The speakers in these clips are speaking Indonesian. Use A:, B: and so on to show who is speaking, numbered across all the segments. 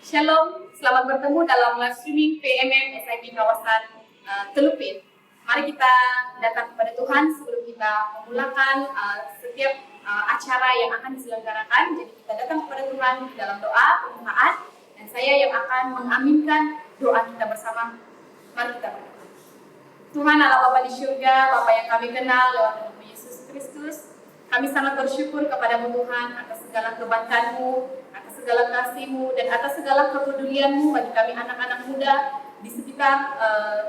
A: Shalom, selamat bertemu dalam live streaming PMM SIP kawasan Telupin. Mari kita datang kepada Tuhan sebelum kita memulakan setiap acara yang akan diselenggarakan. Jadi kita datang kepada Tuhan dalam doa pembukaan, dan saya yang akan mengaminkan doa kita bersama. Mari kita berdoa. Tuhan Allah Bapa di surga, Bapa yang kami kenal lewat nama Yesus Kristus, kami sangat bersyukur kepadamu Tuhan atas segala kebaikan-Mu, atas segala kasih-Mu, dan atas segala kepedulian-Mu bagi kami anak-anak muda di sekitar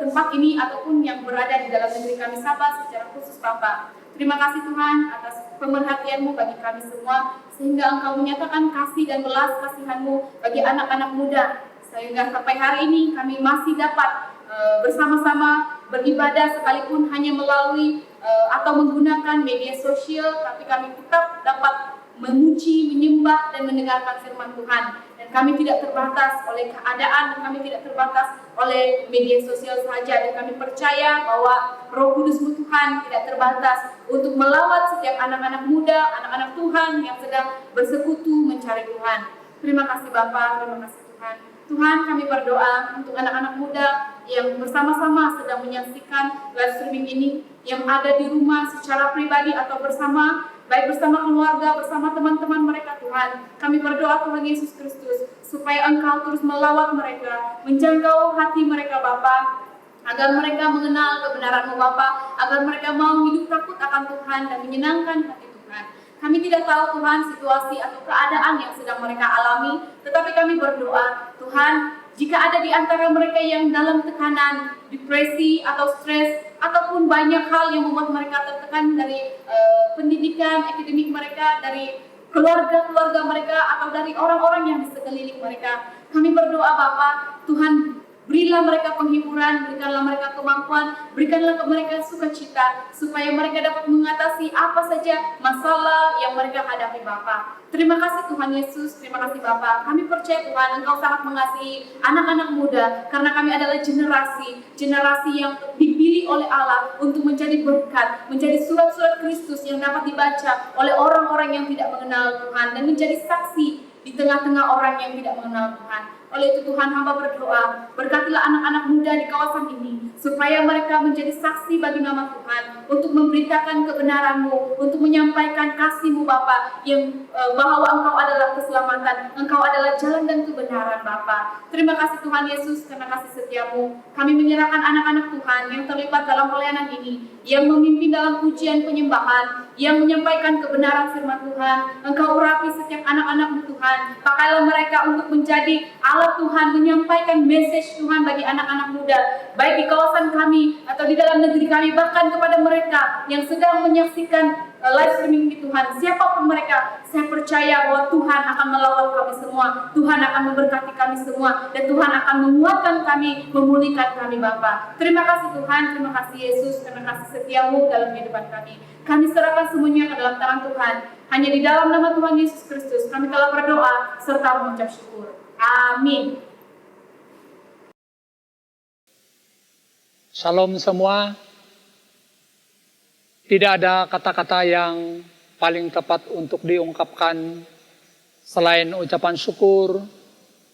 A: tempat ini ataupun yang berada di dalam negeri kami Sabah secara khusus Bapa. Terima kasih Tuhan atas pemerhatian-Mu bagi kami semua, sehingga Engkau menyatakan kasih dan belas kasihan-Mu bagi anak-anak muda, sehingga sampai hari ini kami masih dapat bersama-sama beribadah sekalipun hanya melalui atau menggunakan media sosial, tapi kami tetap dapat memuji, menyembah, dan mendengarkan firman Tuhan. Dan kami tidak terbatas oleh keadaan, kami tidak terbatas oleh media sosial saja, dan kami percaya bahwa Roh Kudus-Mu Tuhan tidak terbatas untuk melawat setiap anak-anak muda, anak-anak Tuhan yang sedang bersekutu mencari Tuhan. Terima kasih Bapa, terima kasih Tuhan. Tuhan, kami berdoa untuk anak-anak muda yang bersama-sama sedang menyaksikan live streaming ini, yang ada di rumah secara pribadi atau bersama, baik bersama keluarga, bersama teman-teman mereka Tuhan. Kami berdoa Tuhan Yesus Kristus, supaya Engkau terus melawat mereka, menjangkau hati mereka Bapa, agar mereka mengenal kebenaran-Mu Bapa, agar mereka mau hidup takut akan Tuhan dan menyenangkan hati Tuhan. Kami tidak tahu Tuhan situasi atau keadaan yang sedang mereka alami, tetapi kami berdoa Tuhan, jika ada di antara mereka yang dalam tekanan, depresi atau stres, ataupun banyak hal yang membuat mereka tertekan dari pendidikan, akademik mereka, dari keluarga-keluarga mereka, atau dari orang-orang yang di sekeliling mereka, kami berdoa Bapa, Tuhan, berilah mereka penghiburan, berikanlah mereka kemampuan, berikanlah ke mereka sukacita, supaya mereka dapat mengatasi apa saja masalah yang mereka hadapi Bapa. Terima kasih Tuhan Yesus, terima kasih Bapa. Kami percaya Tuhan, Engkau sangat mengasihi anak-anak muda, karena kami adalah generasi yang dipilih oleh Allah untuk menjadi berkat, menjadi surat-surat Kristus yang dapat dibaca oleh orang-orang yang tidak mengenal Tuhan, dan menjadi saksi di tengah-tengah orang yang tidak mengenal Tuhan. Oleh itu Tuhan, hamba berdoa, berkatilah anak-anak muda di kawasan ini, supaya mereka menjadi saksi bagi nama Tuhan, untuk memberitakan kebenaran-Mu, untuk menyampaikan kasih-Mu Bapa, yang bahwa Engkau adalah keselamatan, Engkau adalah jalan dan kebenaran Bapa. Terima kasih Tuhan Yesus, karena kasih setia-Mu. Kami menyerahkan anak-anak Tuhan yang terlibat dalam pelayanan ini, yang memimpin dalam pujian penyembahan, yang menyampaikan kebenaran firman Tuhan. Engkau urapi setiap anak-anak-Mu Tuhan, pakailah mereka untuk menjadi alat Tuhan, menyampaikan message Tuhan bagi anak-anak muda, baik di kawasan kami atau di dalam negeri kami, bahkan kepada mereka yang sedang menyaksikan live streaming di Tuhan, siapapun mereka. Saya percaya bahwa Tuhan akan melawat kami semua, Tuhan akan memberkati kami semua, dan Tuhan akan menguatkan kami, memulihkan kami Bapa. Terima kasih Tuhan, terima kasih Yesus, terima kasih setia-Mu dalam kehidupan kami. Kami serahkan semuanya ke dalam tangan Tuhan. Hanya di dalam nama Tuhan Yesus Kristus kami telah berdoa serta mengucap syukur. Amin.
B: Shalom semua. Tidak ada kata-kata yang paling tepat untuk diungkapkan selain ucapan syukur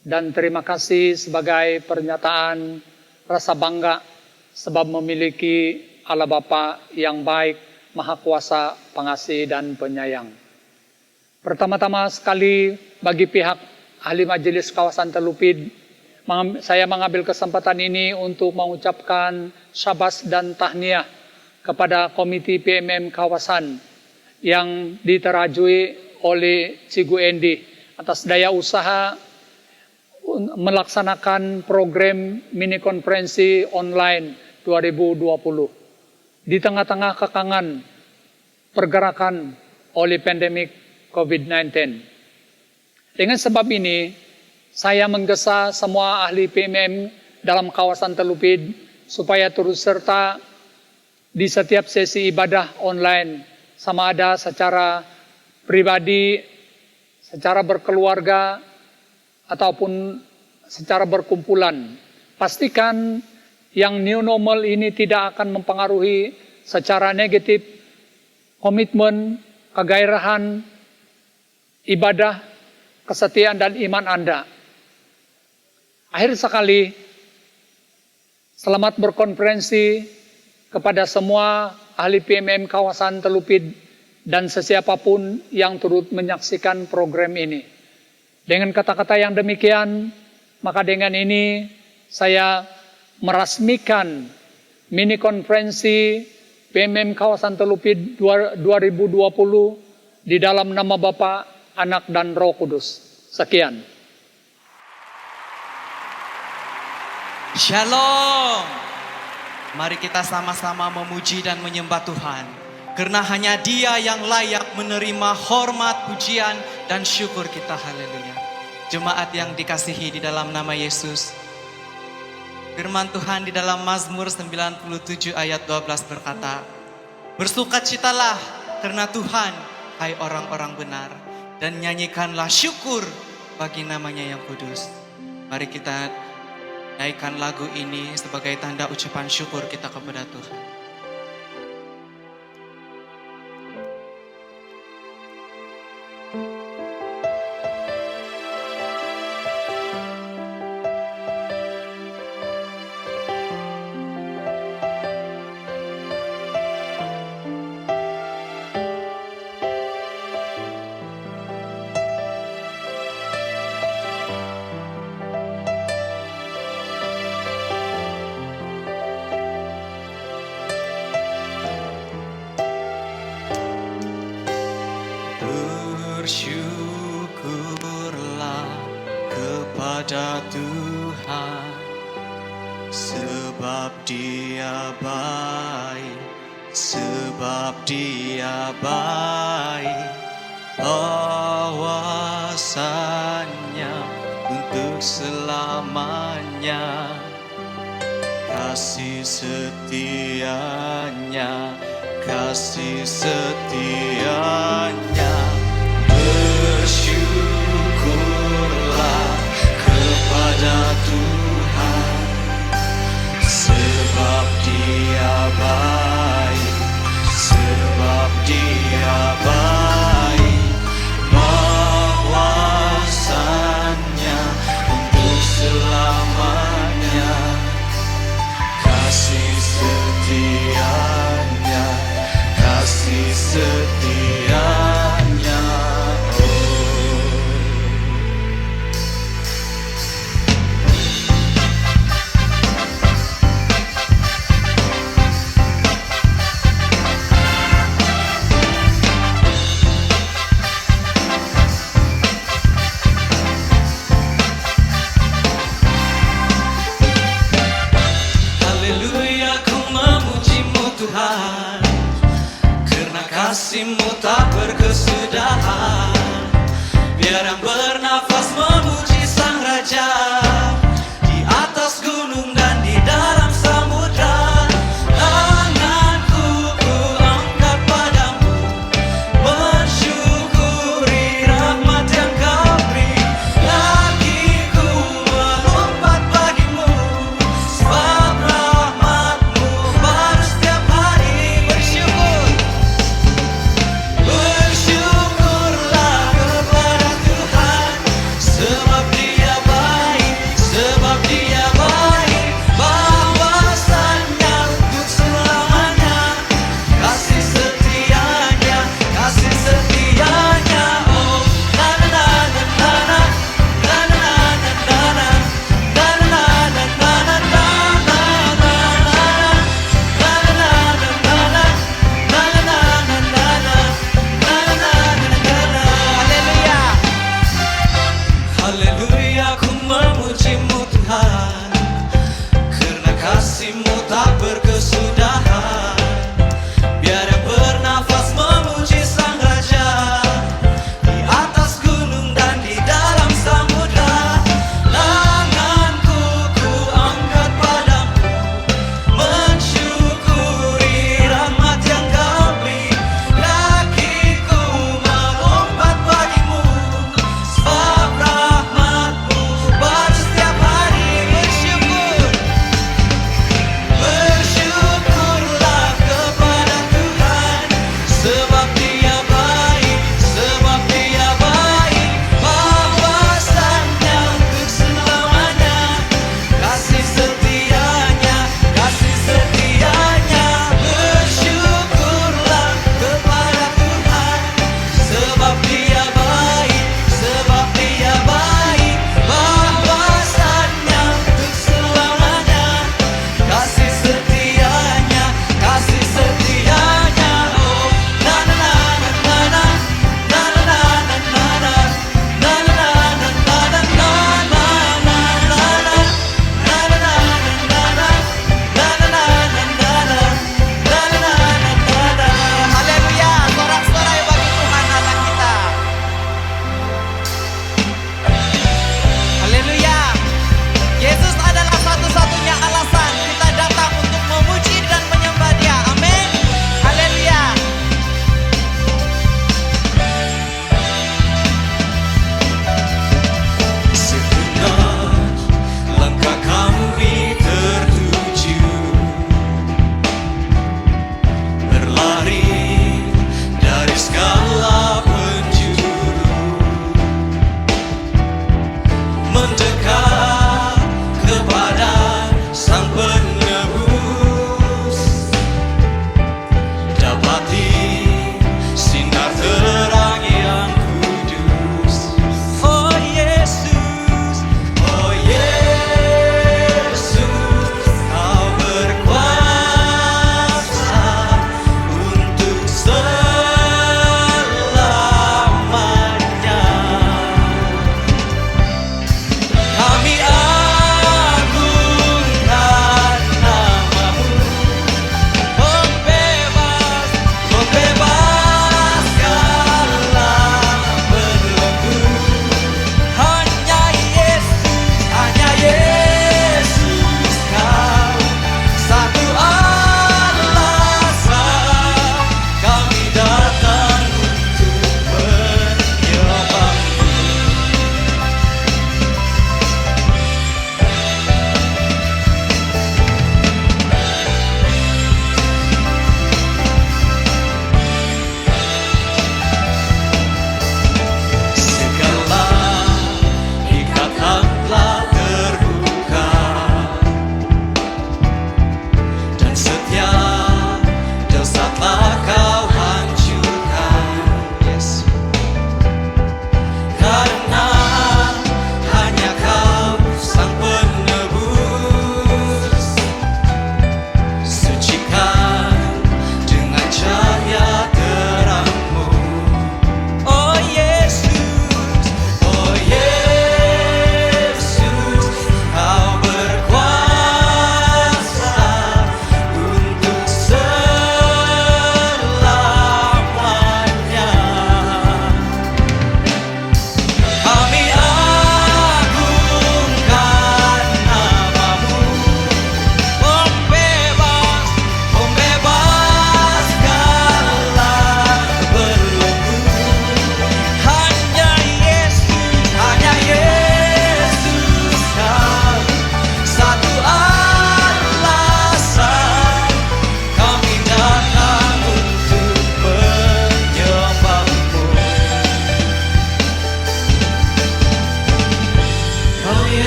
B: dan terima kasih sebagai pernyataan rasa bangga sebab memiliki Allah Bapa yang baik, Maha Kuasa, Pengasih dan Penyayang. Pertama-tama sekali bagi pihak ahli majelis kawasan Telupin, saya mengambil kesempatan ini untuk mengucapkan syabas dan tahniah kepada komiti PMM kawasan yang diterajui oleh Cigu Endi atas daya usaha melaksanakan program mini konferensi online 2020 di tengah-tengah kekangan pergerakan oleh pandemik COVID-19. Dengan sebab ini, saya menggesa semua ahli PMM dalam kawasan Telupin supaya turut serta di setiap sesi ibadah online, sama ada secara pribadi, secara berkeluarga, ataupun secara berkumpulan. Pastikan yang new normal ini tidak akan mempengaruhi secara negatif komitmen, kegairahan, ibadah, kesetiaan dan iman Anda. Akhir sekali, selamat berkonferensi kepada semua ahli PMM kawasan Telupit dan sesiapapun yang turut menyaksikan program ini. Dengan kata-kata yang demikian, maka dengan ini saya merasmikan mini konferensi PMM kawasan Telupit 2020 di dalam nama Bapa, Anak, dan Roh Kudus. Sekian.
C: Shalom. Mari kita sama-sama memuji dan menyembah Tuhan. Karena hanya Dia yang layak menerima hormat, pujian, dan syukur kita. Haleluya. Jemaat yang dikasihi di dalam nama Yesus. Firman Tuhan di dalam Mazmur 97 ayat 12 berkata, bersukacitalah karena Tuhan, hai orang-orang benar, dan nyanyikanlah syukur bagi namanya yang kudus. Mari kita naikkan lagu ini sebagai tanda ucapan syukur kita kepada Tuhan. Bersyukurlah kepada Tuhan, sebab Dia baik, sebab Dia baik. Awasannya untuk selamanya, kasih setianya, kasih setianya. Bersyukurlah kepada Tuhan, sebab Dia baik, sebab Dia baik. Bawasannya untuk selamanya, kasih setianya, kasih setianya. Kasih-Mu tak berkesudahan, biar yang bernafas memuji Sang Raja, di atas gunung dan di dalam samudra. Tanganku ku angkat padamu, mensyukuri rahmat yang Kau beri. Kakiku melompat bagimu, sebab rahmat-Mu baru setiap hari. Bersyukur. Bersyukurlah kepada Tuhan, sebab Dia baik, sebab Dia baik. Bawasannya untuk selamanya, kasih setianya, kasih setianya. Oh, na na na na na na, na na na na na, na na na na na na, na haleluya, ku memuji-Mu Tuhan, karena kasih-Mu tak berkesudahan, biar yang bernafas memuji Sang Raja, di atas gunung dan di dalam samudra. Tanganku ku angkat padamu, mensyukuri rahmat yang Kau beri. Kakiku melompat bagimu, sebab rahmat-Mu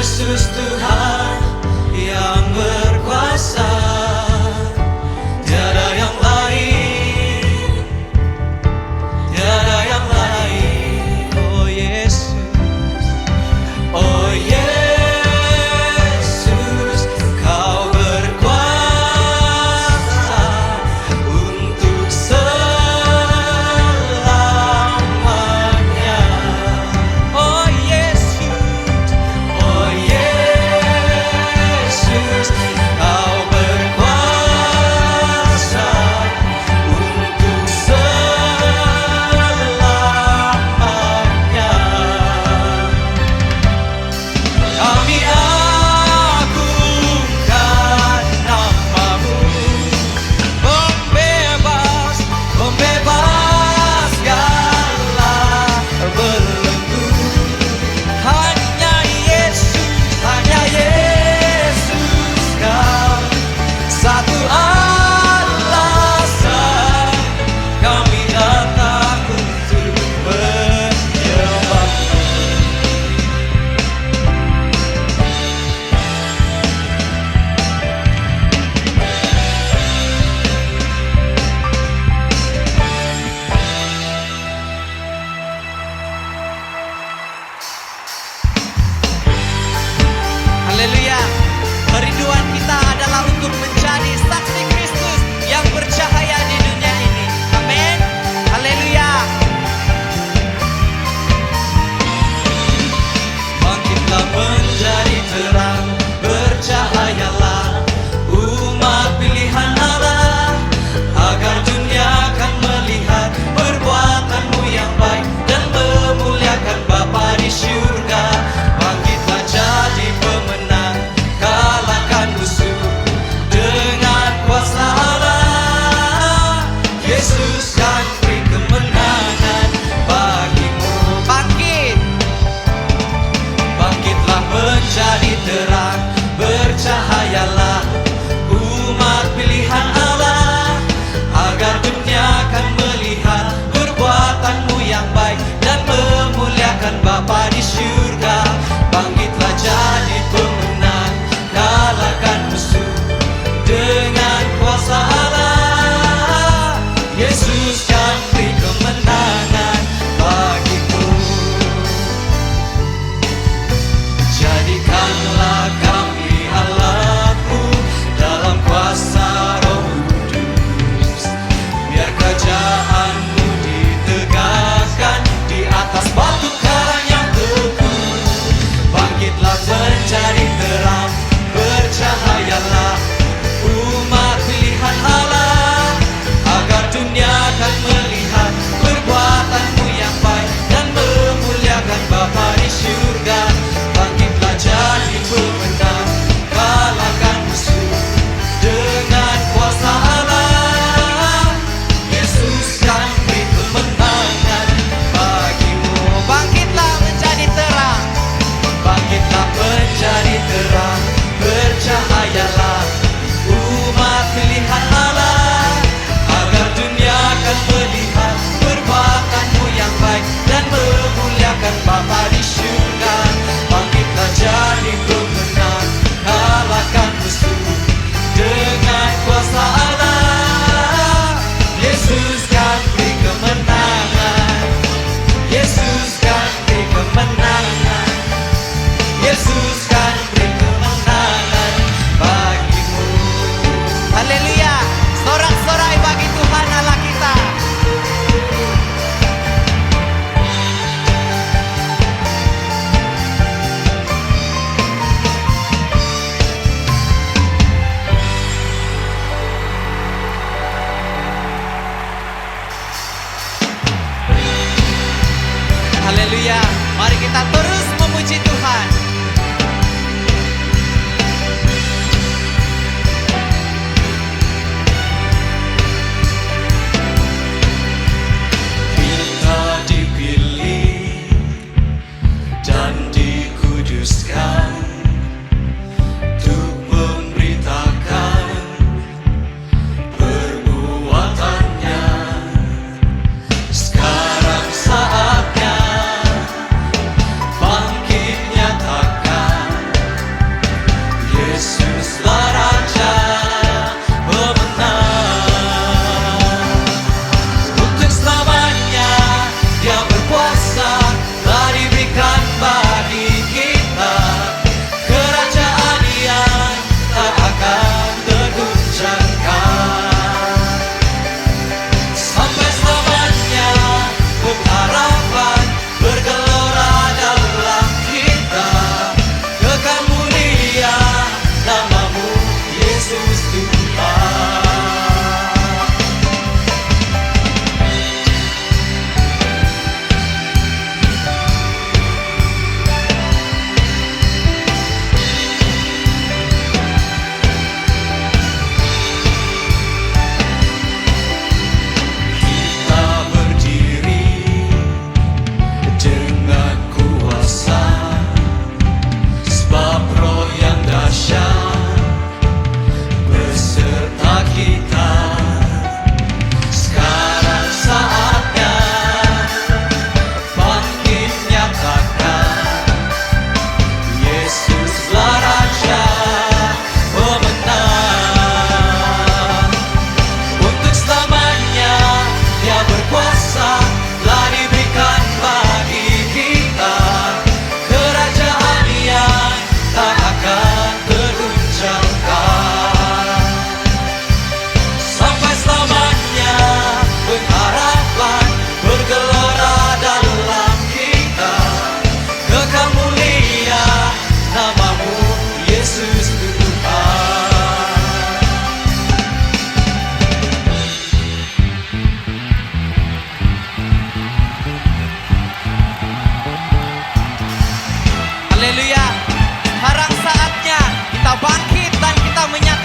C: Yesus Tuhan yang berkuasa, tiada yang lain, tiada yang lain. Oh Yesus, oh Yesus, Kau berkuasa untuk selamanya. Oh Yesus, oh Yesus, Kau berkuasa untuk selamanya. Kami agungkan nama-Mu, pembebas, pembebas segala belenggu. Hanya Yesus, Kau satu alasan kami datang untuk menyembah-Mu. Haleluya. Kerinduan kita adalah untuk menjadi saksi Kristus yang bercahaya di dunia ini. Amin. Haleluya. Bangkitlah menjadi terang, bercahayalah umat pilihan Allah, agar dunia akan melihat perbuatan-Mu yang baik dan memuliakan Bapa di syurga. Bangkitlah jadi pemenang, kalahkan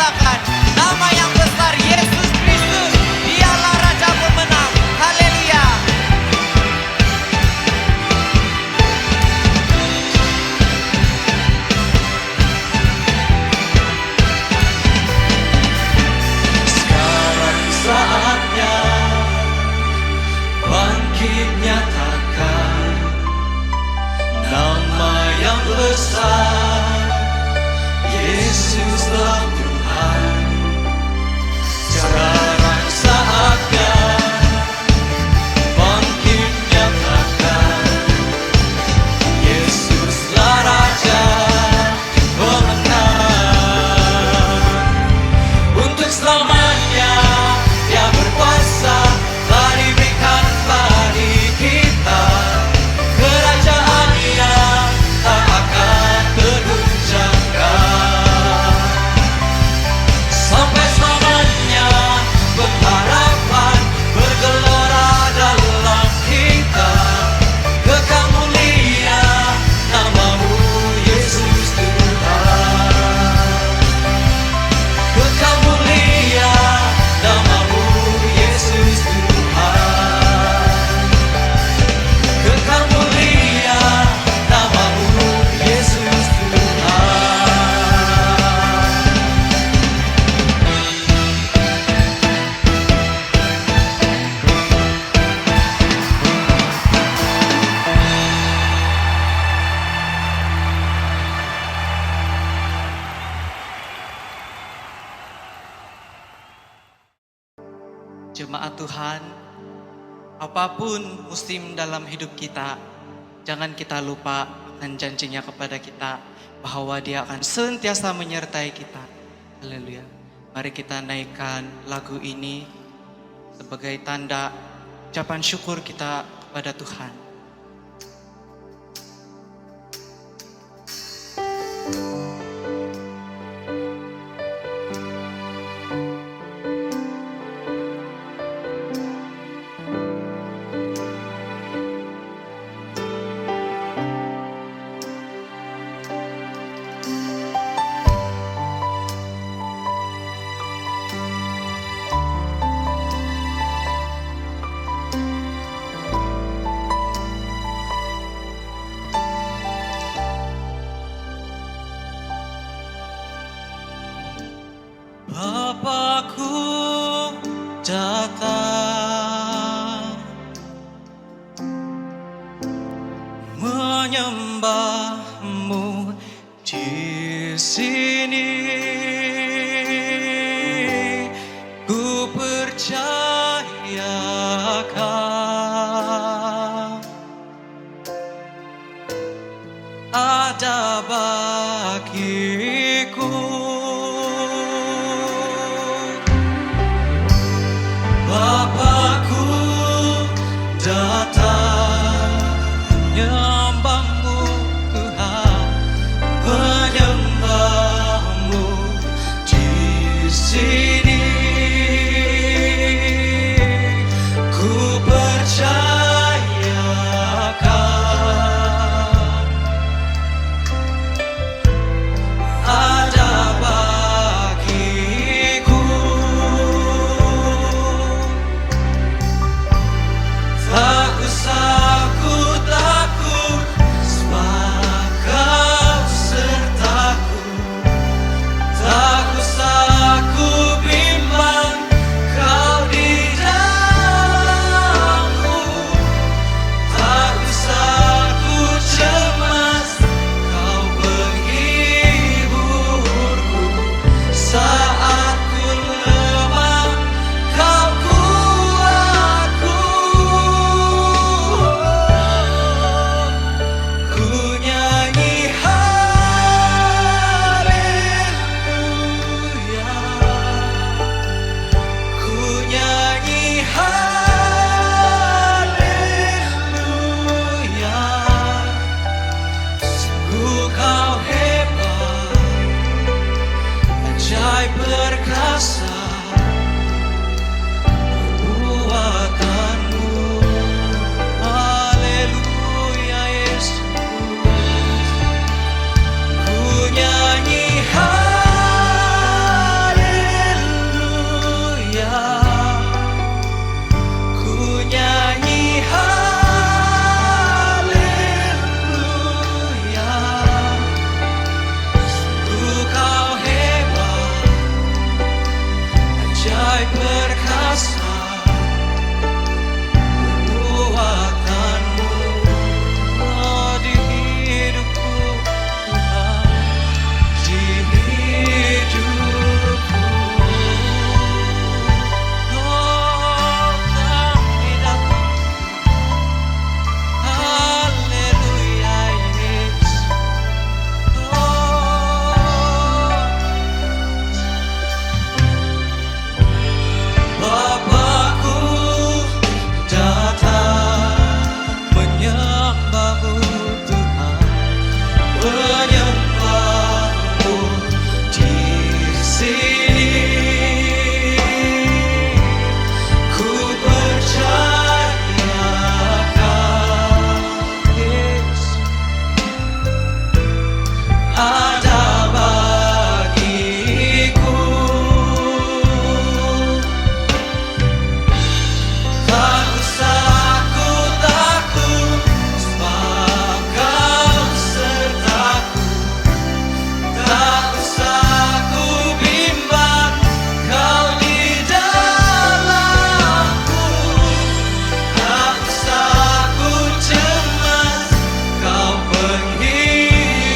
C: katakan, nama yang besar Yesus Kristus, dialah Raja pemenang. Haleluya. Sekarang saatnya bangkit nyatakan nama yang besar, Yesuslah Tuhan. Sekarang saatnya bangkit nyatakan, Yesuslah Raja pemenang. Untuk selamanya Dia berkuasa, telah diberikan bagi kita kerajaan-Nya tak akan tergoncangkan. Sampai selamanya pengharapan bergelora dalam kita, kekal mulia namamu Yesus Tuhan. Kekal mulia namamu Yesus Tuhan. Kekal mulia namamu Yesus Tuhan. Jemaat Tuhan, apapun musim dalam hidup kita, jangan kita lupa akan janjinya kepada kita bahwa Dia akan senantiasa menyertai kita. Haleluya. Mari kita naikkan lagu ini sebagai tanda ucapan syukur kita kepada Tuhan. Bapakku datang menyembahmu di sini. Ku percayakan ada bagiku. Bapakku datang menyembahmu Tuhan, menyembahmu di sini. Ku percayakan ada bagiku. Tak usah ku takut, sebab Kau sertaku. Tak usah ku bimbang, Kau di dalamku. Tak usah ku cemas, Kau penghiburku. Saat ku lemah, Kau kuatku. Ku nyanyi haleluya. Ku nyanyi haleluya. Sungguh Kau hebat, ajaib perkasa perbuatanmu. Haleluya Yesus. Ku nyanyi haleluya. menyembahmu di sini. Ku percaya Kau Yesus ada bagiku. Tak usah ku takut, sebab Kau sertaku. Tak usah ku bimbang, Kau di dalamku. Tak usah ku cemas, Kau penghiburku.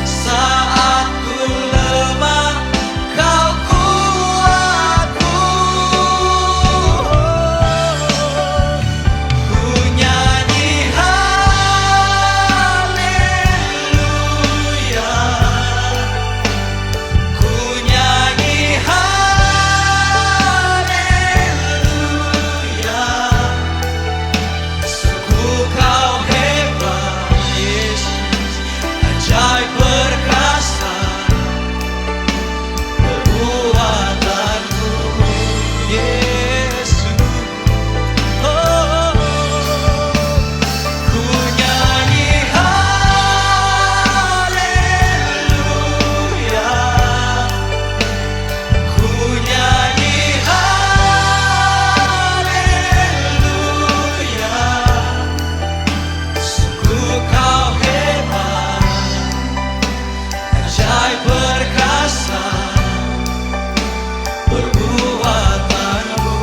C: Saat ku lemah, Kau kuatku. Ku nyanyi haleluya. Ku nyanyi haleluya. Sungguh Kau hebat Yesus, ajaib perkasa perbuatanmu Yesus. Oh, ku nyanyi haleluya. Ku nyanyi haleluya. Sungguh Kau hebat, ajaib perkasa perbuatanmu.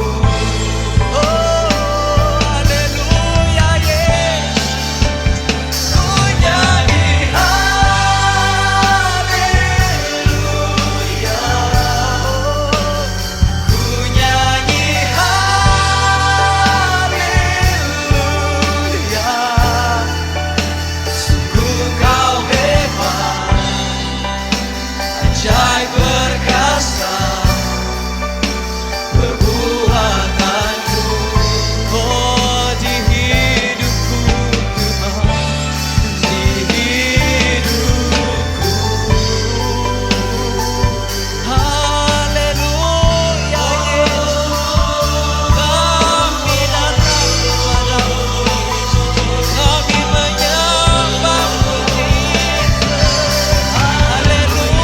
C: Oh, haleluya Yesus. Ku nyanyi haleluya. Ku nyanyi haleluya. Sungguh Kau hebat, ajaib perkasa perbuatanmu. Oh, di hidupku Tuhan, di hidupku. Haleluya Yesus, kami datang kepadamu, kami menyembahmu Yesus. Haleluya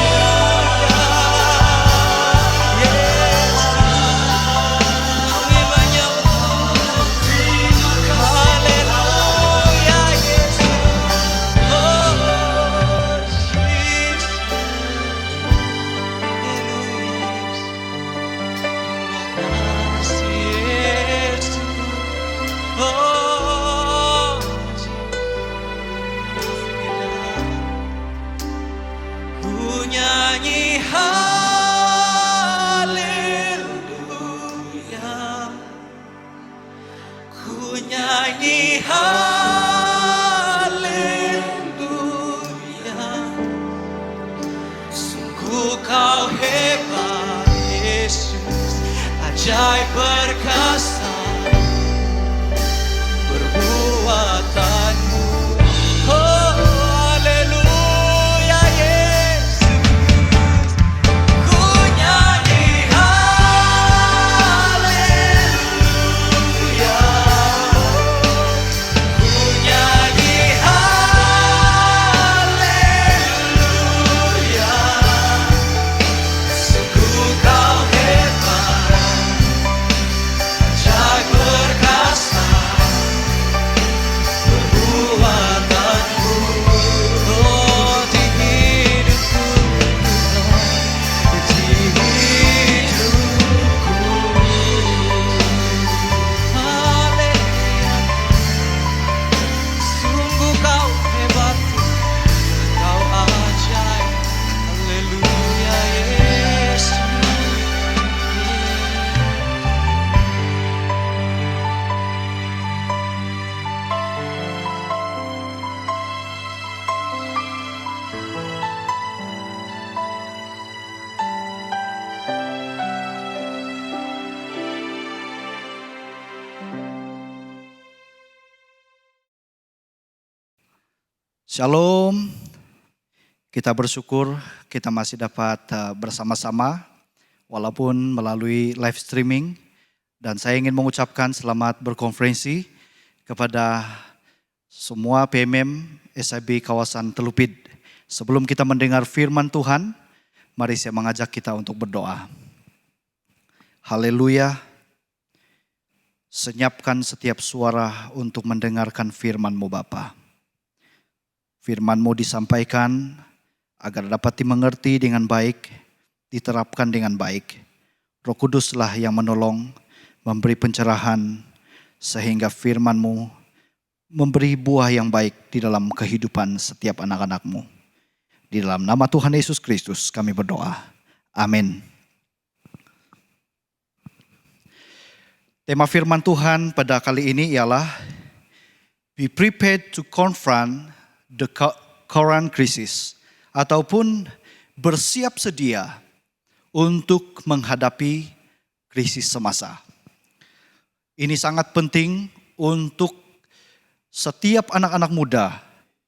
C: Yesus, kami menyembahmu. Haleluya Yesus. Oh Jesus. Ku nyanyi haleluya. Ku nyanyi haleluya. Sungguh Kau hebat Yesus, ajaib perkasa perbuatanmu. Oh, haleluya Yesus. Ku nyanyi haleluya. Ku nyanyi haleluya. Sungguh Kau hebat,
D: Shalom, kita bersyukur kita masih dapat bersama-sama walaupun melalui live streaming. Dan saya ingin mengucapkan selamat berkonferensi kepada semua PMM SIB kawasan Telupit. Sebelum kita mendengar firman Tuhan, mari saya mengajak kita untuk berdoa. Haleluya. Senyapkan setiap suara untuk mendengarkan firman-Mu Bapa. Firman-Mu disampaikan agar dapat dimengerti dengan baik, diterapkan dengan baik. Roh Kuduslah yang menolong, memberi pencerahan, sehingga firman-Mu memberi buah yang baik di dalam kehidupan setiap anak-anak-Mu. Di dalam nama Tuhan Yesus Kristus kami berdoa. Amin. Tema firman Tuhan pada kali ini ialah Be prepared to confront the current crisis, ataupun bersiap sedia untuk menghadapi krisis semasa. Ini sangat penting untuk setiap anak-anak muda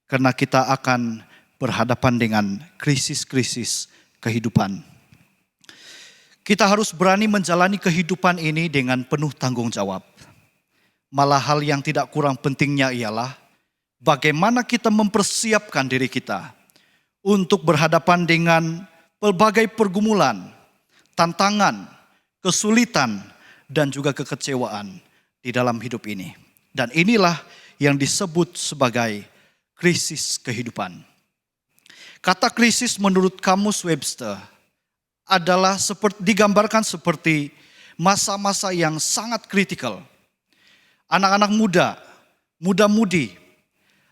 D: karena kita akan berhadapan dengan krisis-krisis kehidupan. Kita harus berani menjalani kehidupan ini dengan penuh tanggung jawab. Malah hal yang tidak kurang pentingnya ialah bagaimana kita mempersiapkan diri kita untuk berhadapan dengan berbagai pergumulan, tantangan, kesulitan, dan juga kekecewaan di dalam hidup ini. Dan inilah yang disebut sebagai krisis kehidupan. Kata krisis menurut Kamus Webster adalah digambarkan seperti masa-masa yang sangat kritikal. Anak-anak muda, muda-mudi,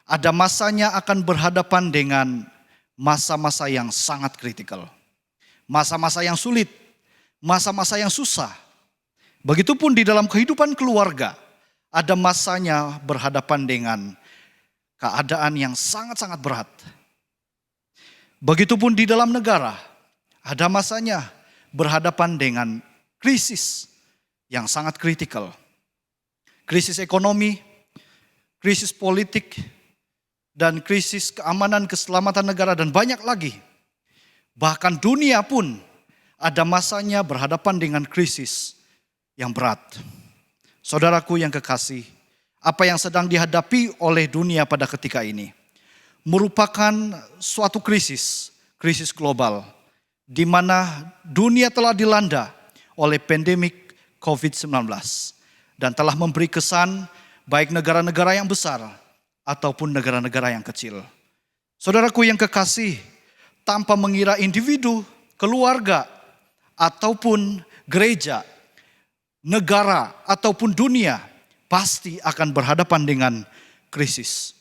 D: ada masanya akan berhadapan dengan masa-masa yang sangat kritikal. Masa-masa yang sulit, masa-masa yang susah. Begitupun di dalam kehidupan keluarga, ada masanya berhadapan dengan keadaan yang sangat-sangat berat. Begitupun di dalam negara, ada masanya berhadapan dengan krisis yang sangat kritikal. Krisis ekonomi, krisis politik, dan krisis keamanan keselamatan negara, dan banyak lagi. Bahkan dunia pun ada masanya berhadapan dengan krisis yang berat. Saudaraku yang kekasih, apa yang sedang dihadapi oleh dunia pada ketika ini merupakan suatu krisis global, di mana dunia telah dilanda oleh pandemik COVID-19 dan telah memberi kesan baik negara-negara yang besar ataupun negara-negara yang kecil. Saudaraku yang kekasih, tanpa mengira individu, keluarga, ataupun gereja, negara, ataupun dunia pasti akan berhadapan dengan krisis.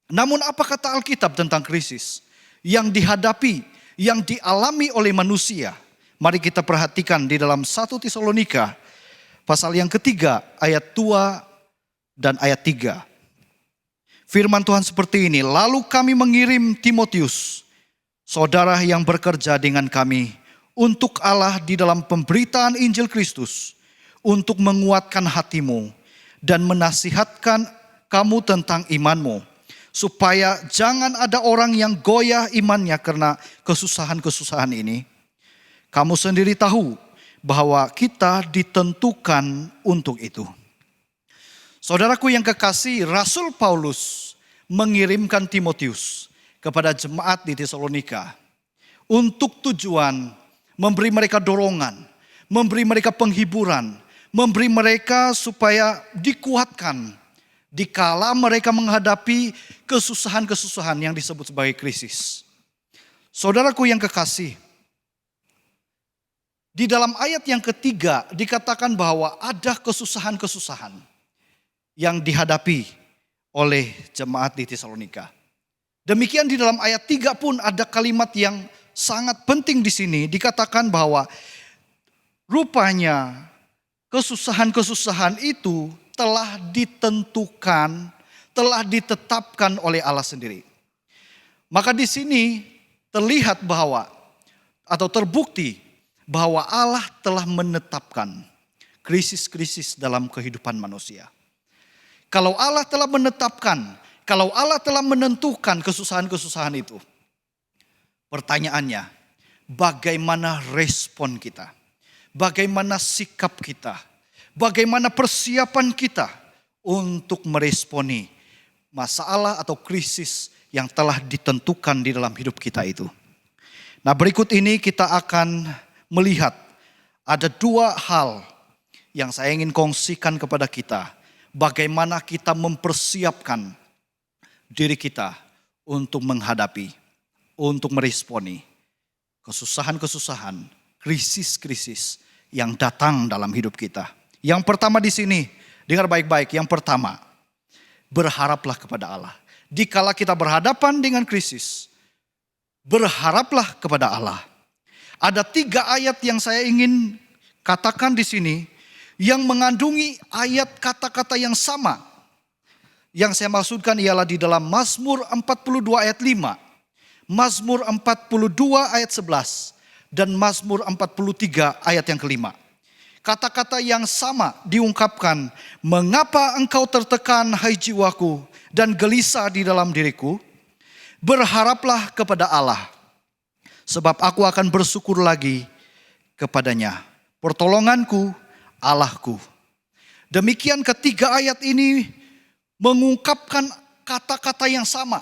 D: Namun apa kata Alkitab tentang krisis yang dihadapi, yang dialami oleh manusia? Mari kita perhatikan di dalam 1 Tesalonika pasal yang ketiga ayat 2 dan ayat 3. Firman Tuhan seperti ini, lalu kami mengirim Timotius, saudara yang bekerja dengan kami untuk Allah di dalam pemberitaan Injil Kristus, untuk menguatkan hatimu dan menasihatkan kamu tentang imanmu, supaya jangan ada orang yang goyah imannya karena kesusahan-kesusahan ini. Kamu sendiri tahu bahwa kita ditentukan untuk itu. Saudaraku yang kekasih, Rasul Paulus mengirimkan Timotius kepada jemaat di Tesalonika untuk tujuan memberi mereka dorongan, memberi mereka penghiburan, memberi mereka supaya dikuatkan dikala mereka menghadapi kesusahan-kesusahan yang disebut sebagai krisis. Saudaraku yang kekasih, di dalam ayat yang ketiga dikatakan bahwa ada kesusahan-kesusahan yang dihadapi oleh jemaat di Tesalonika. Demikian di dalam ayat 3 pun ada kalimat yang sangat penting di sini, dikatakan bahwa rupanya kesusahan-kesusahan itu telah ditentukan, telah ditetapkan oleh Allah sendiri. Maka di sini terlihat bahwa atau terbukti bahwa Allah telah menetapkan krisis-krisis dalam kehidupan manusia. Kalau Allah telah menetapkan kalau Allah telah menentukan kesusahan-kesusahan itu, pertanyaannya, bagaimana respon kita? Bagaimana sikap kita? Bagaimana persiapan kita untuk meresponi masalah atau krisis yang telah ditentukan di dalam hidup kita itu? Nah, berikut ini kita akan melihat ada dua hal yang saya ingin kongsikan kepada kita. Bagaimana kita mempersiapkan diri kita untuk menghadapi, untuk meresponi kesusahan-kesusahan, krisis-krisis yang datang dalam hidup kita. Yang pertama di sini, dengar baik-baik. Yang pertama, berharaplah kepada Allah. Dikala kita berhadapan dengan krisis, berharaplah kepada Allah. Ada 3 ayat yang saya ingin katakan di sini yang mengandungi ayat kata-kata yang sama. Yang saya maksudkan ialah di dalam Mazmur 42 ayat 5, Mazmur 42 ayat 11, dan Mazmur 43 ayat yang kelima. Kata-kata yang sama diungkapkan, mengapa engkau tertekan hai jiwaku dan gelisah di dalam diriku? Berharaplah kepada Allah, sebab aku akan bersyukur lagi kepadanya, pertolonganku, Allahku. Demikian ketiga ayat ini mengungkapkan kata-kata yang sama.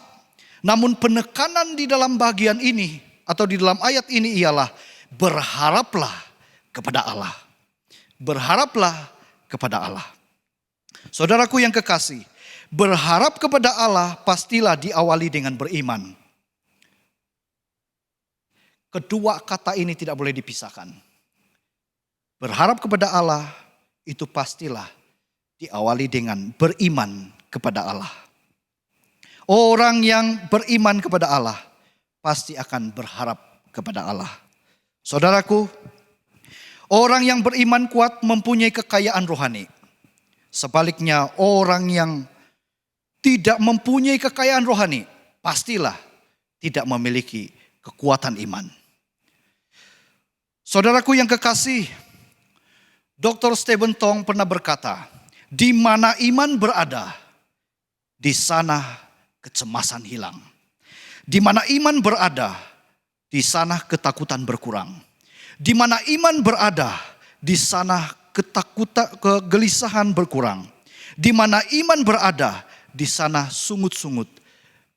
D: Namun penekanan di dalam bagian ini atau di dalam ayat ini ialah berharaplah kepada Allah. Berharaplah kepada Allah. Saudaraku yang kekasih, berharap kepada Allah pastilah diawali dengan beriman. Kedua kata ini tidak boleh dipisahkan. Berharap kepada Allah itu pastilah diawali dengan beriman kepada Allah. Orang yang beriman kepada Allah pasti akan berharap kepada Allah. Saudaraku, orang yang beriman kuat mempunyai kekayaan rohani. Sebaliknya, orang yang tidak mempunyai kekayaan rohani pastilah tidak memiliki kekuatan iman. Saudaraku yang kekasih, Dr. Stephen Tong pernah berkata, di mana iman berada, di sana kecemasan hilang. Di mana iman berada, di sana ketakutan berkurang. Di mana iman berada, di sana kegelisahan berkurang. Di mana iman berada, di sana sungut-sungut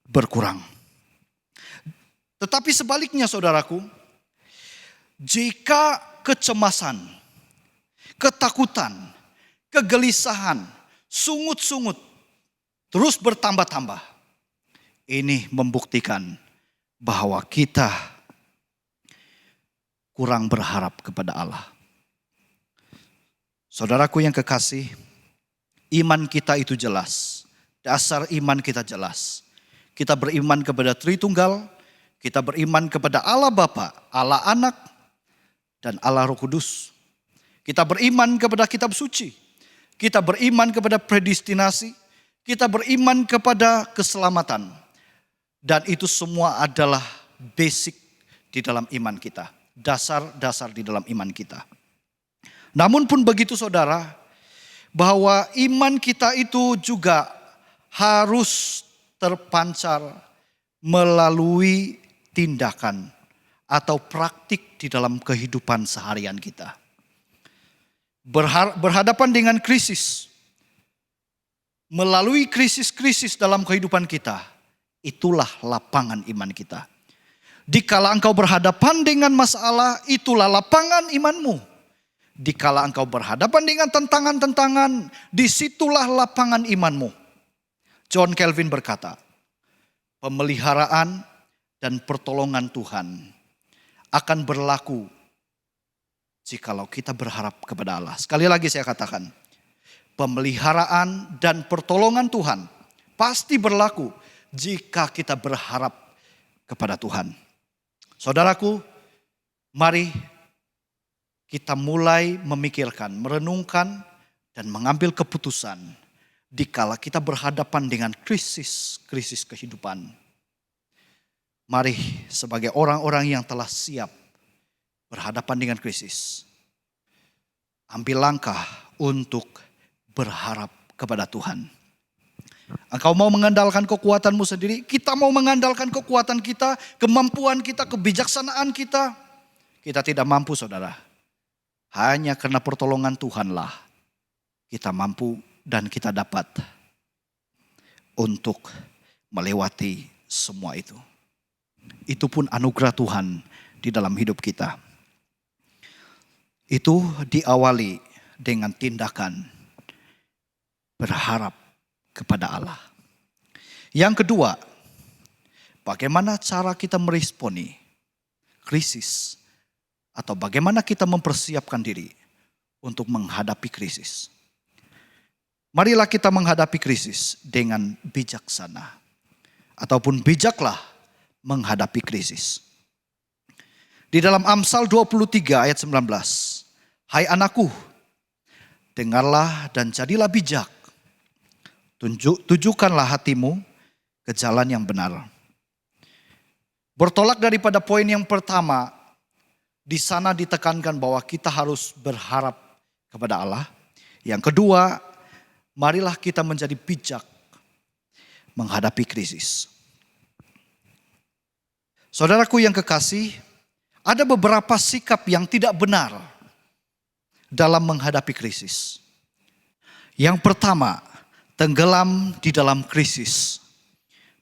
D: berkurang. Tetapi sebaliknya saudaraku, jika kecemasan, ketakutan, kegelisahan, sungut-sungut terus bertambah-tambah, ini membuktikan bahwa kita kurang berharap kepada Allah. Saudaraku yang kekasih, iman kita itu jelas. Dasar iman kita jelas. Kita beriman kepada Tritunggal, kita beriman kepada Allah Bapa, Allah Anak, dan Allah Roh Kudus. Kita beriman kepada kitab suci. Kita beriman kepada predestinasi. Kita beriman kepada keselamatan. Dan itu semua adalah basic di dalam iman kita. Dasar-dasar di dalam iman kita. Namun pun begitu saudara, bahwa iman kita itu juga harus terpancar melalui tindakan atau praktik di dalam kehidupan seharian kita. Berhadapan dengan krisis, melalui krisis-krisis dalam kehidupan kita, itulah lapangan iman kita. Dikala engkau berhadapan dengan masalah, itulah lapangan imanmu. Dikala engkau berhadapan dengan tantangan-tantangan, disitulah lapangan imanmu. John Calvin berkata, pemeliharaan dan pertolongan Tuhan akan berlaku jikalau kita berharap kepada Allah. Sekali lagi saya katakan, pemeliharaan dan pertolongan Tuhan pasti berlaku jika kita berharap kepada Tuhan. Saudaraku, mari kita mulai memikirkan, merenungkan, dan mengambil keputusan dikala kita berhadapan dengan krisis-krisis kehidupan. Mari sebagai orang-orang yang telah siap berhadapan dengan krisis, ambil langkah untuk berharap kepada Tuhan. Engkau mau mengandalkan kekuatanmu sendiri, kita mau mengandalkan kekuatan kita, kemampuan kita, kebijaksanaan kita. Kita tidak mampu saudara. Hanya karena pertolongan Tuhanlah kita mampu dan kita dapat untuk melewati semua itu. Itu pun anugerah Tuhan di dalam hidup kita. Itu diawali dengan tindakan berharap kepada Allah. Yang kedua, bagaimana cara kita meresponi krisis atau bagaimana kita mempersiapkan diri untuk menghadapi krisis. Marilah kita menghadapi krisis dengan bijaksana ataupun bijaklah menghadapi krisis. Di dalam Amsal 23 ayat 19, hai anakku, dengarlah dan jadilah bijak. Tujukanlah hatimu ke jalan yang benar. Bertolak daripada poin yang pertama, di sana ditekankan bahwa kita harus berharap kepada Allah. Yang kedua, marilah kita menjadi bijak menghadapi krisis. Saudaraku yang kekasih, ada beberapa sikap yang tidak benar dalam menghadapi krisis. Yang pertama, tenggelam di dalam krisis.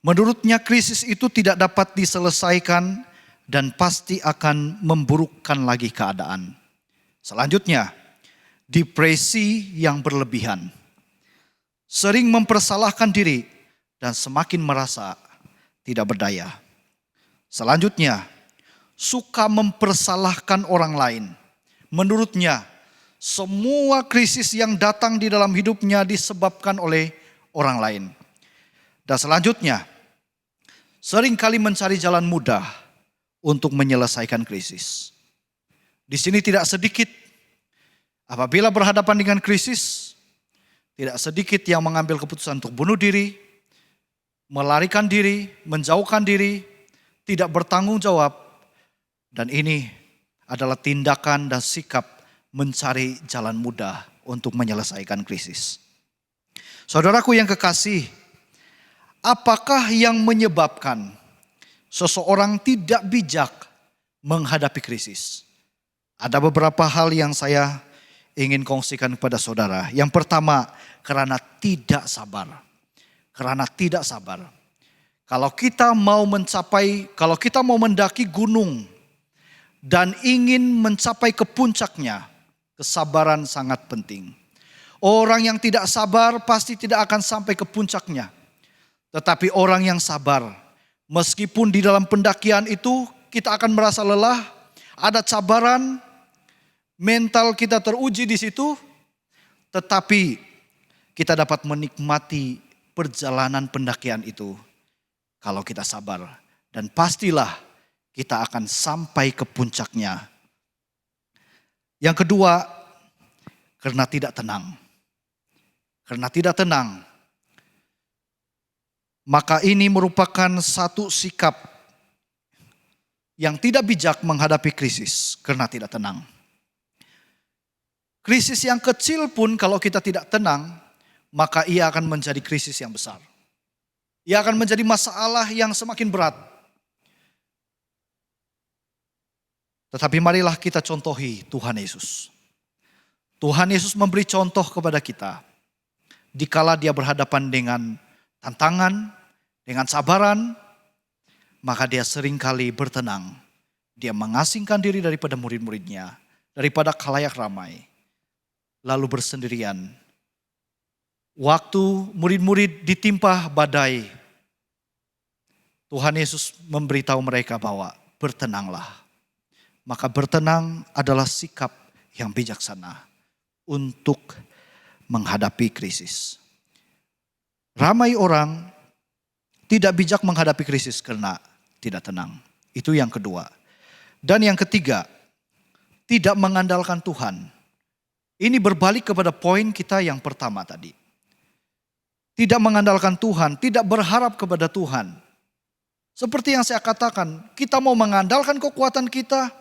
D: Menurutnya krisis itu tidak dapat diselesaikan dan pasti akan memburukkan lagi keadaan. Selanjutnya, depresi yang berlebihan. Sering mempersalahkan diri dan semakin merasa tidak berdaya. Selanjutnya, suka mempersalahkan orang lain. Menurutnya, semua krisis yang datang di dalam hidupnya disebabkan oleh orang lain. Dan selanjutnya, seringkali mencari jalan mudah untuk menyelesaikan krisis. Di sini tidak sedikit apabila berhadapan dengan krisis, tidak sedikit yang mengambil keputusan untuk bunuh diri, melarikan diri, menjauhkan diri, tidak bertanggung jawab. Dan ini adalah tindakan dan sikap mencari jalan mudah untuk menyelesaikan krisis. Saudaraku yang kekasih, apakah yang menyebabkan seseorang tidak bijak menghadapi krisis? Ada beberapa hal yang saya ingin kongsikan kepada saudara. Yang pertama, karena tidak sabar. Karena tidak sabar. Kalau kita mau mendaki gunung dan ingin mencapai ke puncaknya, kesabaran sangat penting. Orang yang tidak sabar pasti tidak akan sampai ke puncaknya. Tetapi orang yang sabar, meskipun di dalam pendakian itu kita akan merasa lelah, ada cabaran, mental kita teruji di situ, tetapi kita dapat menikmati perjalanan pendakian itu kalau kita sabar. Dan pastilah kita akan sampai ke puncaknya. Yang kedua, karena tidak tenang. Karena tidak tenang, maka ini merupakan satu sikap yang tidak bijak menghadapi krisis karena tidak tenang. Krisis yang kecil pun kalau kita tidak tenang, maka ia akan menjadi krisis yang besar. Ia akan menjadi masalah yang semakin berat. Tetapi marilah kita contohi Tuhan Yesus. Tuhan Yesus memberi contoh kepada kita. Dikala dia berhadapan dengan tantangan, dengan sabaran, maka dia seringkali bertenang. Dia mengasingkan diri daripada murid-muridnya, daripada khalayak ramai. Lalu bersendirian. Waktu murid-murid ditimpa badai, Tuhan Yesus memberitahu mereka bahwa bertenanglah. Maka bertenang adalah sikap yang bijaksana untuk menghadapi krisis. Ramai orang tidak bijak menghadapi krisis karena tidak tenang. Itu yang kedua. Dan yang ketiga, tidak mengandalkan Tuhan. Ini berbalik kepada poin kita yang pertama tadi. Tidak mengandalkan Tuhan, tidak berharap kepada Tuhan. Seperti yang saya katakan, kita mau mengandalkan kekuatan kita,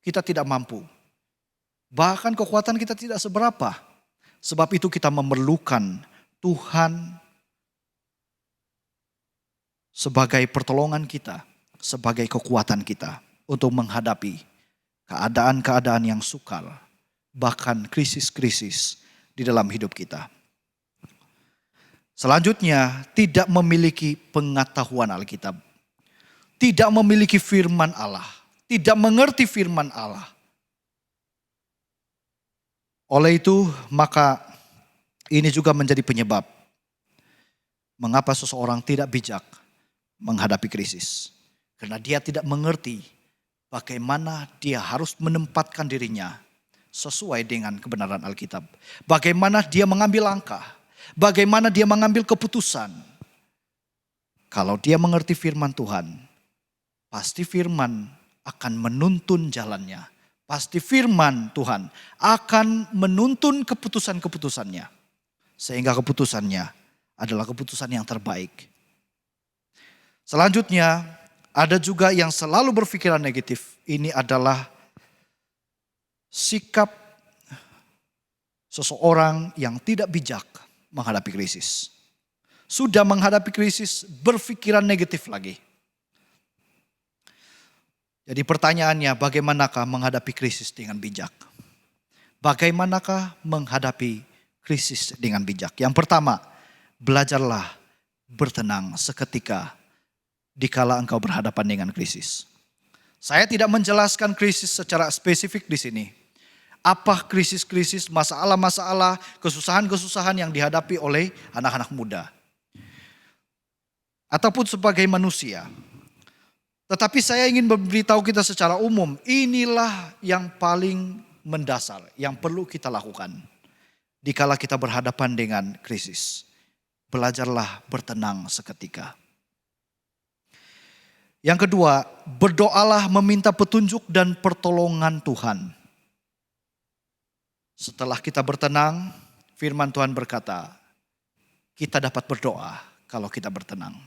D: kita tidak mampu. Bahkan kekuatan kita tidak seberapa. Sebab itu kita memerlukan Tuhan sebagai pertolongan kita, sebagai kekuatan kita untuk menghadapi keadaan-keadaan yang sukar, bahkan krisis-krisis di dalam hidup kita. Selanjutnya, tidak memiliki pengetahuan Alkitab. Tidak memiliki firman Allah. Tidak mengerti firman Allah. Oleh itu, maka ini juga menjadi penyebab mengapa seseorang tidak bijak menghadapi krisis. Karena dia tidak mengerti bagaimana dia harus menempatkan dirinya sesuai dengan kebenaran Alkitab. Bagaimana dia mengambil langkah. Bagaimana dia mengambil keputusan. Kalau dia mengerti firman Tuhan, pasti firman akan menuntun jalannya. Pasti firman Tuhan akan menuntun keputusan-keputusannya. Sehingga keputusannya adalah keputusan yang terbaik. Selanjutnya, ada juga yang selalu berpikiran negatif. Ini adalah sikap seseorang yang tidak bijak menghadapi krisis. Sudah menghadapi krisis, berpikiran negatif lagi. Jadi pertanyaannya, bagaimanakah menghadapi krisis dengan bijak? Bagaimanakah menghadapi krisis dengan bijak? Yang pertama, belajarlah bertenang seketika dikala engkau berhadapan dengan krisis. Saya tidak menjelaskan krisis secara spesifik di sini. Apa krisis-krisis, masalah-masalah, kesusahan-kesusahan yang dihadapi oleh anak-anak muda. Ataupun sebagai manusia. Tetapi saya ingin memberitahu kita secara umum, inilah yang paling mendasar, yang perlu kita lakukan. Dikala kita berhadapan dengan krisis. Belajarlah bertenang seketika. Yang kedua, berdoalah meminta petunjuk dan pertolongan Tuhan. Setelah kita bertenang, firman Tuhan berkata, kita dapat berdoa kalau kita bertenang.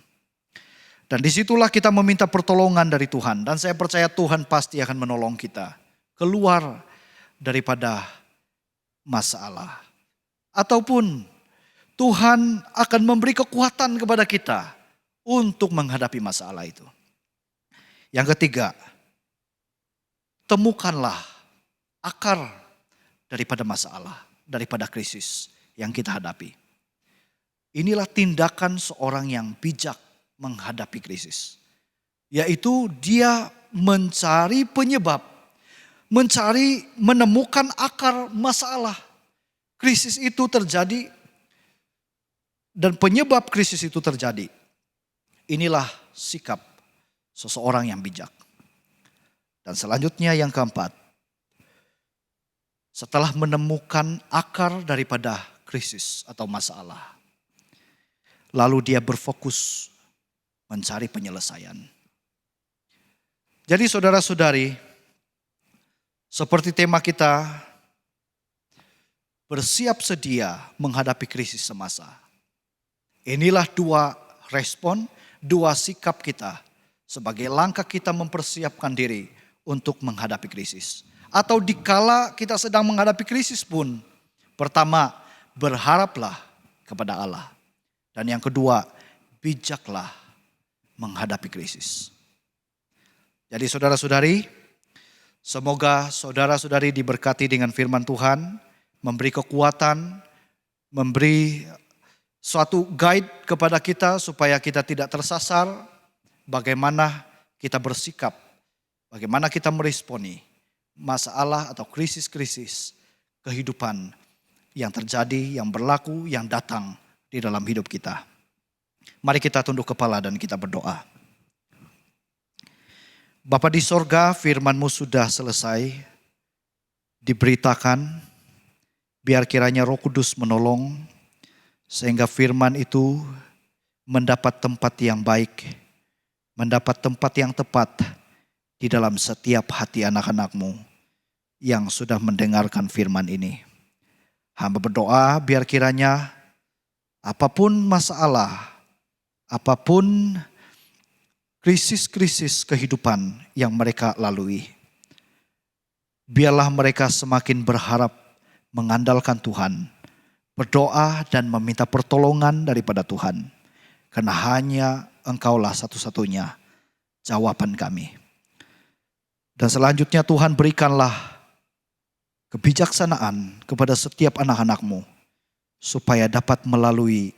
D: Dan disitulah kita meminta pertolongan dari Tuhan. Dan saya percaya Tuhan pasti akan menolong kita keluar daripada masalah. Ataupun Tuhan akan memberi kekuatan kepada kita untuk menghadapi masalah itu. Yang ketiga, temukanlah akar daripada masalah, daripada krisis yang kita hadapi. Inilah tindakan seorang yang bijak menghadapi krisis. Yaitu dia mencari penyebab, menemukan akar masalah. Krisis itu terjadi dan penyebab krisis itu terjadi. Inilah sikap seseorang yang bijak. Dan selanjutnya yang keempat, setelah menemukan akar daripada krisis atau masalah, lalu dia berfokus mencari penyelesaian. Jadi saudara-saudari, seperti tema kita, bersiap sedia menghadapi krisis semasa. Inilah dua respon, dua sikap kita sebagai langkah kita mempersiapkan diri untuk menghadapi krisis. Atau dikala kita sedang menghadapi krisis pun, pertama, berharaplah kepada Allah. Dan yang kedua, bijaklah menghadapi krisis. Jadi saudara-saudari, semoga saudara-saudari diberkati dengan firman Tuhan, memberi kekuatan, memberi suatu guide kepada kita supaya kita tidak tersasar, bagaimana kita bersikap, bagaimana kita meresponi masalah atau krisis-krisis kehidupan yang terjadi, yang berlaku, yang datang di dalam hidup kita. Mari kita tunduk kepala dan kita berdoa. Bapa di sorga, firman-Mu sudah selesai diberitakan. Biar kiranya Roh Kudus menolong sehingga firman itu mendapat tempat yang baik, mendapat tempat yang tepat di dalam setiap hati anak-anak-Mu yang sudah mendengarkan firman ini. Hamba berdoa biar kiranya apapun masalah, apapun krisis-krisis kehidupan yang mereka lalui, biarlah mereka semakin berharap mengandalkan Tuhan, berdoa dan meminta pertolongan daripada Tuhan. Karena hanya Engkaulah satu-satunya jawaban kami. Dan selanjutnya Tuhan berikanlah kebijaksanaan kepada setiap anak-anak-Mu supaya dapat melalui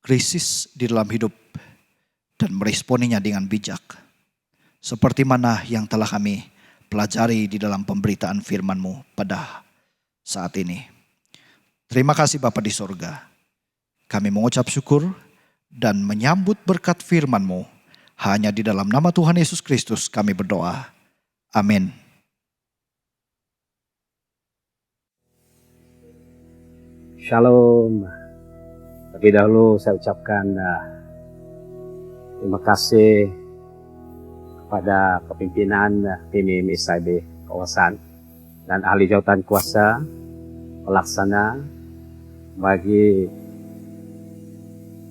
D: krisis di dalam hidup dan meresponinya dengan bijak. Seperti mana yang telah kami pelajari di dalam pemberitaan firman-Mu pada saat ini. Terima kasih Bapa di sorga. Kami mengucap syukur dan menyambut berkat firman-Mu. Hanya di dalam nama Tuhan Yesus Kristus kami berdoa. Amin.
E: Shalom. Terlebih dahulu saya ucapkan terima kasih kepada kepimpinan PMIM SIB kawasan dan ahli jawatan kuasa pelaksana bagi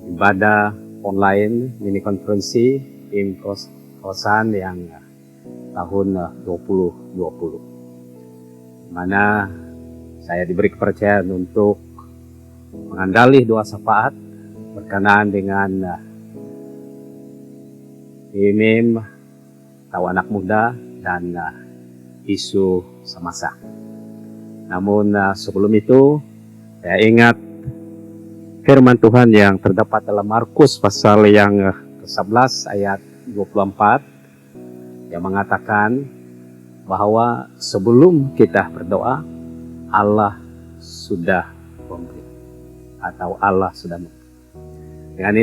E: ibadah online mini konferensi PMIM kawasan yang tahun 2020, mana saya diberi kepercayaan untuk mengandalih doa syafaat berkenaan dengan PMIM tahu anak muda dan isu semasa. Namun sebelum itu saya ingat firman Tuhan yang terdapat dalam Markus pasal yang ke-11 ayat 24 yang mengatakan bahwa sebelum kita berdoa Allah sudah memberi atau Allah sudah memberi. Dengan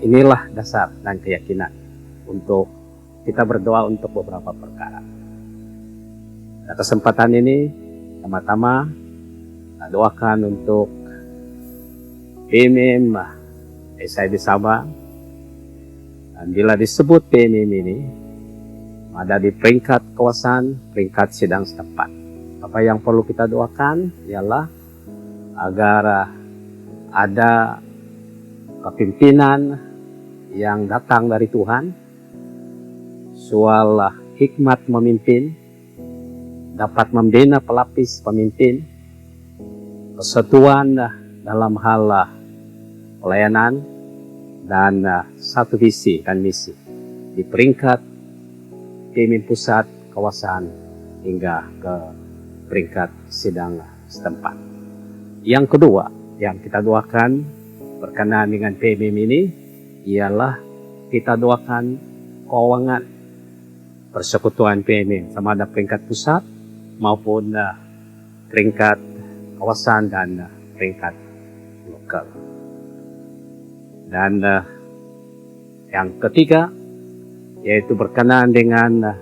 E: inilah dasar dan keyakinan untuk kita berdoa untuk beberapa perkara. Pada kesempatan ini pertama-tama doakan untuk PMIM SIB Sabah. Dan bila disebut PMIM ini ada di peringkat kawasan, peringkat sidang setempat. Apa yang perlu kita doakan ialah agar ada kepimpinan yang datang dari Tuhan, soal hikmat memimpin, dapat membina pelapis pemimpin, kesatuan dalam hal pelayanan, dan satu visi dan misi di peringkat PMIM pusat, kawasan, hingga ke peringkat sidang setempat. Yang kedua yang kita doakan berkenaan dengan PMIM ini ialah kita doakan keuangan persekutuan PMIM sama ada peringkat pusat maupun peringkat kawasan dan peringkat lokal. Dan yang ketiga yaitu berkenaan dengan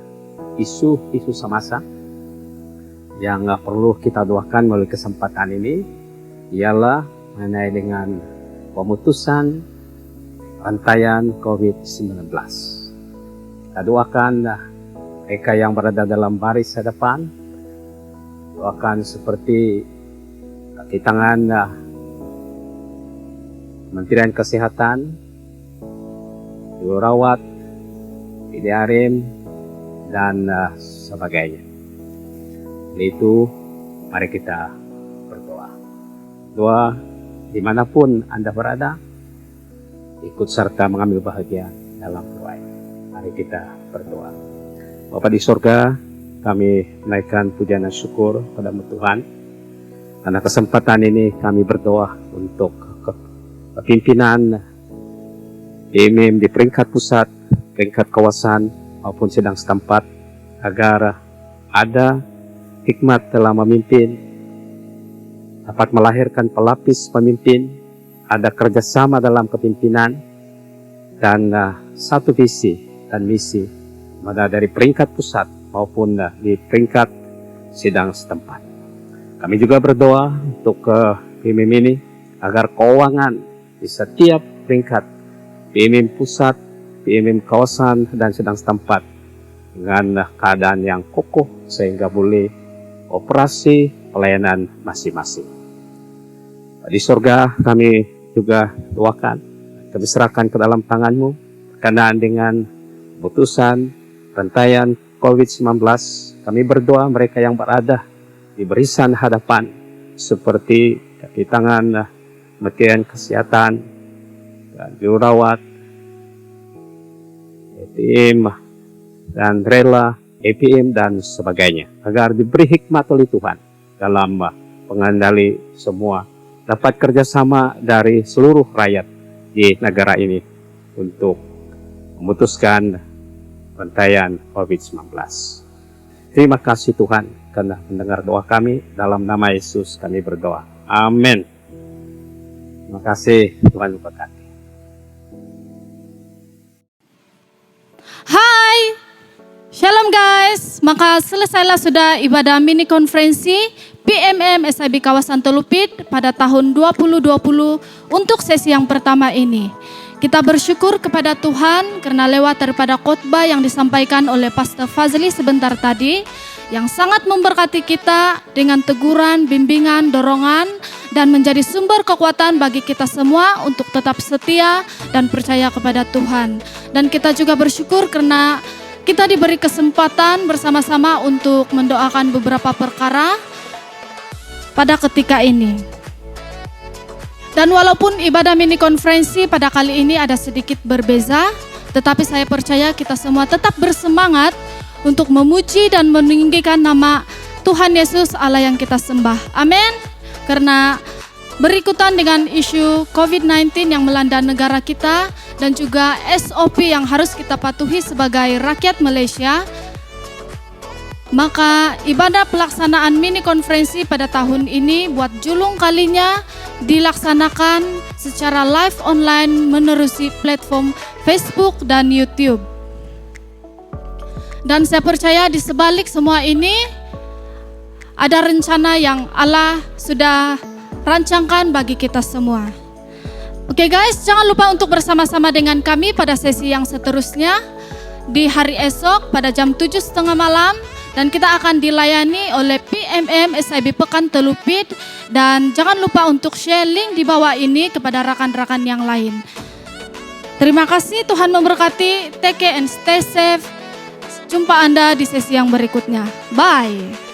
E: isu-isu semasa yang perlu kita doakan melalui kesempatan ini ialah mengenai dengan pemutusan rantaian COVID-19. Kita doakan mereka yang berada dalam baris depan, doakan seperti kaki tangan Kementerian Kesehatan, jururawat, PDRM, dan sebagainya. Itu mari kita berdoa. Doa dimanapun Anda berada, ikut serta mengambil bahagia dalam doa ini. Mari kita berdoa. Bapa di sorga, kami menaikkan pujian dan syukur pada Tuhan. Karena kesempatan ini kami berdoa untuk kepimpinan PMIM di peringkat pusat, peringkat kawasan, maupun sidang setempat, agar ada hikmat dalam memimpin, dapat melahirkan pelapis pemimpin, ada kerjasama dalam kepimpinan, dan satu visi dan misi, pada dari peringkat pusat maupun di peringkat sidang setempat. Kami juga berdoa untuk PMIM ini, agar keuangan di setiap peringkat, PMIM pusat, PMIM kawasan, dan sidang setempat, dengan keadaan yang kokoh sehingga boleh operasi pelayanan masing-masing. Di surga kami juga doakan, kami serahkan ke dalam tangan-Mu berkenaan dengan putusan rantaian COVID-19. Kami berdoa mereka yang berada di barisan hadapan seperti kaki tangan Kementerian Kesehatan, jururawat, tim dan rela, EPM dan sebagainya. Agar diberi hikmat oleh Tuhan dalam pengendali semua, dapat kerjasama dari seluruh rakyat di negara ini untuk memutuskan pantaian COVID-19. Terima kasih Tuhan karena mendengar doa kami. Dalam nama Yesus kami berdoa. Amin. Terima kasih, Tuhan memberkati.
F: Hai, Shalom guys. Maka selesailah sudah ibadah mini konferensi PMM SIB Kawasan Telupit pada tahun 2020 untuk sesi yang pertama ini. Kita bersyukur kepada Tuhan karena lewat daripada khotbah yang disampaikan oleh Pastor Fazli sebentar tadi, yang sangat memberkati kita dengan teguran, bimbingan, dorongan, dan menjadi sumber kekuatan bagi kita semua untuk tetap setia dan percaya kepada Tuhan. Dan kita juga bersyukur karena kita diberi kesempatan bersama-sama untuk mendoakan beberapa perkara pada ketika ini. Dan walaupun ibadah mini konferensi pada kali ini ada sedikit berbeza, tetapi saya percaya kita semua tetap bersemangat untuk memuji dan meninggikan nama Tuhan Yesus Allah yang kita sembah. Amin. Karena berikutan dengan isu COVID-19 yang melanda negara kita dan juga SOP yang harus kita patuhi sebagai rakyat Malaysia, maka ibadah pelaksanaan mini konferensi pada tahun ini buat julung kalinya dilaksanakan secara live online menerusi platform Facebook dan YouTube. Dan saya percaya di sebalik semua ini ada rencana yang Allah sudah rancangkan bagi kita semua. Oke guys, jangan lupa untuk bersama-sama dengan kami pada sesi yang seterusnya di hari esok pada jam 7.30 malam. Dan kita akan dilayani oleh PMM SIB Pekan Telupit. Dan jangan lupa untuk share link di bawah ini kepada rakan-rakan yang lain. Terima kasih, Tuhan memberkati. Take care and stay safe. Jumpa Anda di sesi yang berikutnya. Bye.